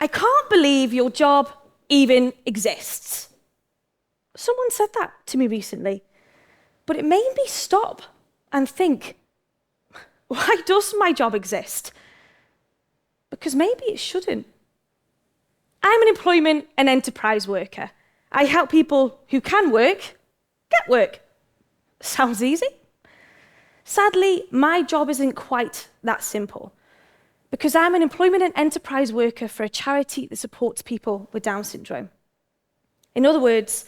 I can't believe your job even exists. Someone said that to me recently, but it made me stop and think, why does my job exist? Because maybe it shouldn't. I'm an employment and enterprise worker. I help people who can work get work. Sounds easy. Sadly, my job isn't quite that simple because I'm an employment and enterprise worker for a charity that supports people with Down syndrome. In other words,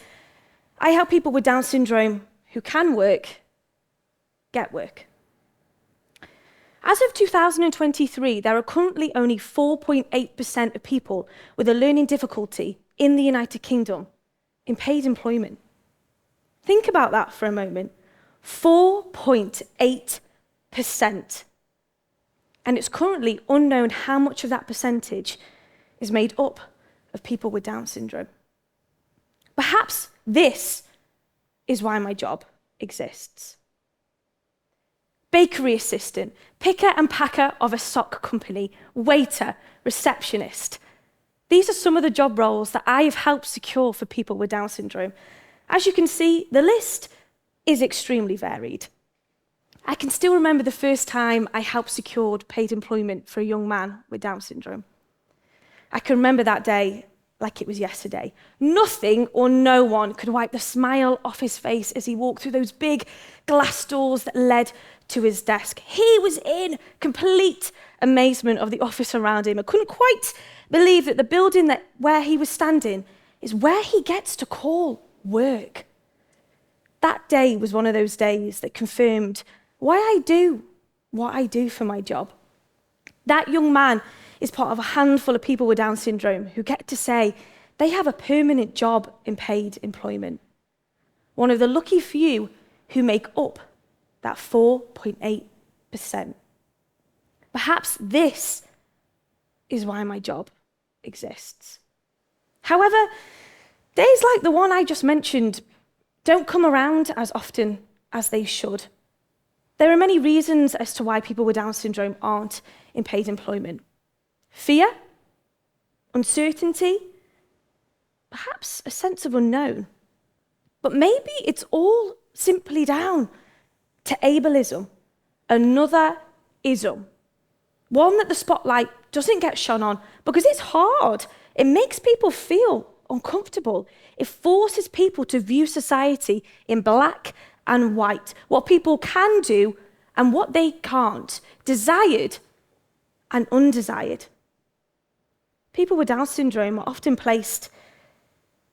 I help people with Down syndrome who can work get work. As of 2023, there are currently only 4.8% of people with a learning difficulty in the United Kingdom in paid employment. Think about that for a moment. 4.8%. And it's currently unknown how much of that percentage is made up of people with Down syndrome. Perhaps this is why my job exists. Bakery assistant, picker and packer of a sock company, waiter, receptionist. These are some of the job roles that I have helped secure for people with Down syndrome. As you can see, the list is extremely varied. I can still remember the first time I helped secure paid employment for a young man with Down syndrome. I can remember that day like it was yesterday. Nothing or no one could wipe the smile off his face as he walked through those big glass doors that led to his desk. He was in complete amazement of the office around him. I couldn't quite believe that the building where he was standing is where he gets to call work. That day was one of those days that confirmed why I do what I do for my job. That young man is part of a handful of people with Down syndrome who get to say they have a permanent job in paid employment. One of the lucky few who make up that 4.8%. Perhaps this is why my job exists. However, days like the one I just mentioned don't come around as often as they should. There are many reasons as to why people with Down syndrome aren't in paid employment. Fear, uncertainty, perhaps a sense of unknown. But maybe it's all simply down to ableism, another ism. One that the spotlight doesn't get shone on because it's hard. It makes people feel uncomfortable. It forces people to view society in black and white, what people can do and what they can't, desired and undesired. People with Down syndrome are often placed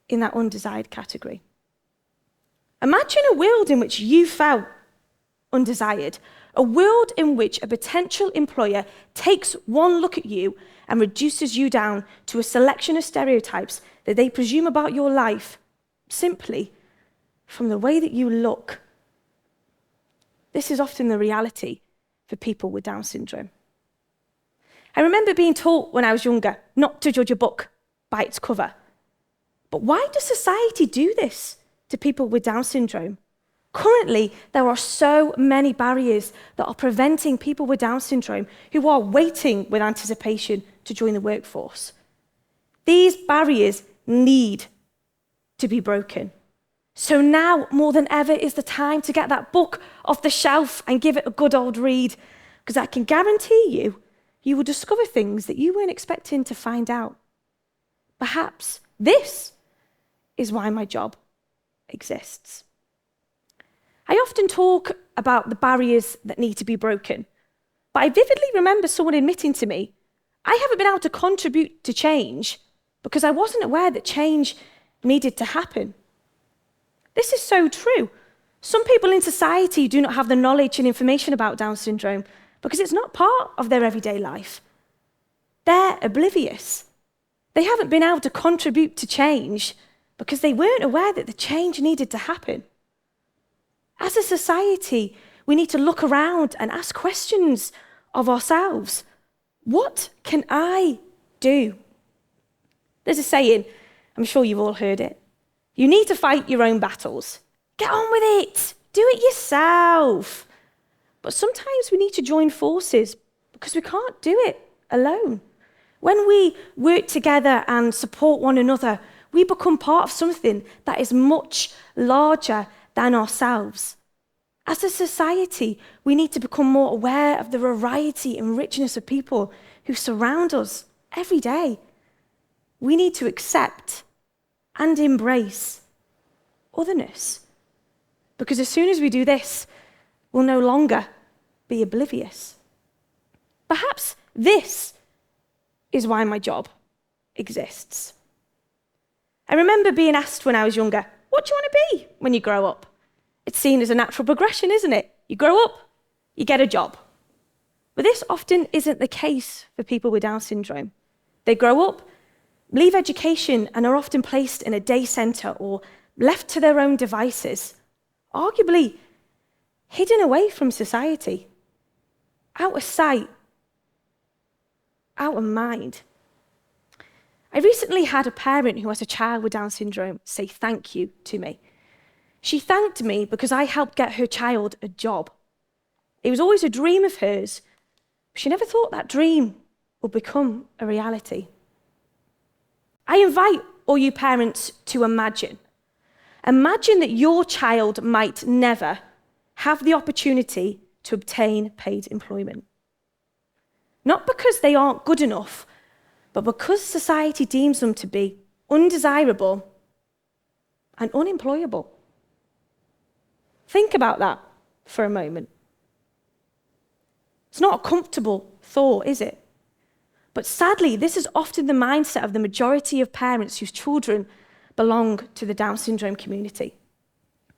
in that undesired category. Imagine a world in which you felt undesired, a world in which a potential employer takes one look at you and reduces you down to a selection of stereotypes that they presume about your life simply from the way that you look. This is often the reality for people with Down syndrome. I remember being taught when I was younger not to judge a book by its cover. But why does society do this to people with Down syndrome? Currently, there are so many barriers that are preventing people with Down syndrome who are waiting with anticipation to join the workforce. These barriers need to be broken. So now, more than ever, is the time to get that book off the shelf and give it a good old read, because I can guarantee you will discover things that you weren't expecting to find out. Perhaps this is why my job exists. I often talk about the barriers that need to be broken, but I vividly remember someone admitting to me, I haven't been able to contribute to change because I wasn't aware that change needed to happen. This is so true. Some people in society do not have the knowledge and information about Down syndrome because it's not part of their everyday life. They're oblivious. They haven't been able to contribute to change because they weren't aware that the change needed to happen. As a society, we need to look around and ask questions of ourselves. What can I do? There's a saying, I'm sure you've all heard it. You need to fight your own battles. Get on with it. Do it yourself. But sometimes we need to join forces because we can't do it alone. When we work together and support one another, we become part of something that is much larger than ourselves. As a society, we need to become more aware of the variety and richness of people who surround us every day. We need to accept and embrace otherness. Because as soon as we do this, we'll no longer be oblivious. Perhaps this is why my job exists. I remember being asked when I was younger, what do you want to be when you grow up? It's seen as a natural progression, isn't it? You grow up, you get a job. But this often isn't the case for people with Down syndrome. They grow up, leave education, and are often placed in a day centre or left to their own devices, arguably hidden away from society, out of sight, out of mind. I recently had a parent who has a child with Down syndrome say thank you to me. She thanked me because I helped get her child a job. It was always a dream of hers, but she never thought that dream would become a reality. I invite all you parents to imagine that your child might never have the opportunity to obtain paid employment. Not because they aren't good enough, but because society deems them to be undesirable and unemployable. Think about that for a moment. It's not a comfortable thought, is it? But sadly, this is often the mindset of the majority of parents whose children belong to the Down syndrome community.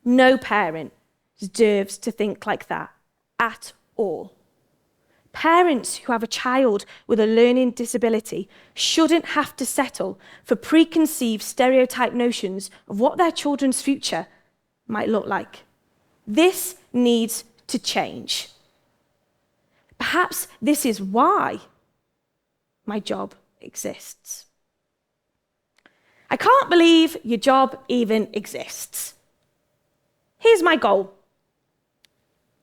No parent deserves to think like that at all. Parents who have a child with a learning disability shouldn't have to settle for preconceived stereotype notions of what their children's future might look like. This needs to change. Perhaps this is why my job exists. I can't believe your job even exists. Here's my goal.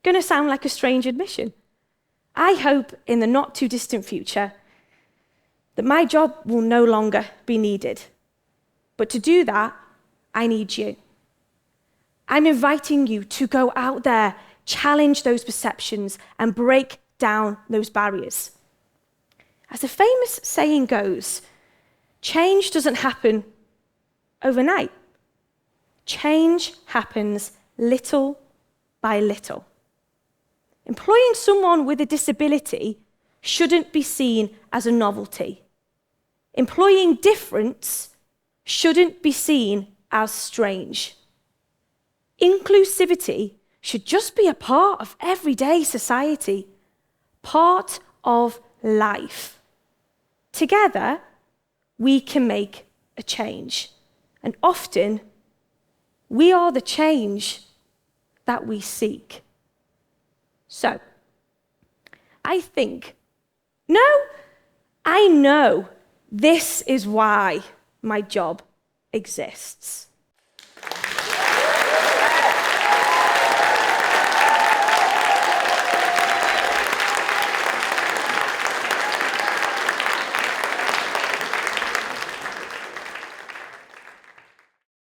Gonna sound like a strange admission. I hope in the not too distant future that my job will no longer be needed. But to do that, I need you. I'm inviting you to go out there, challenge those perceptions, and break down those barriers. As a famous saying goes, change doesn't happen overnight. Change happens little by little. Employing someone with a disability shouldn't be seen as a novelty. Employing difference shouldn't be seen as strange. Inclusivity should just be a part of everyday society, part of life. Together, we can make a change. And often, we are the change that we seek. So, I know this is why my job exists.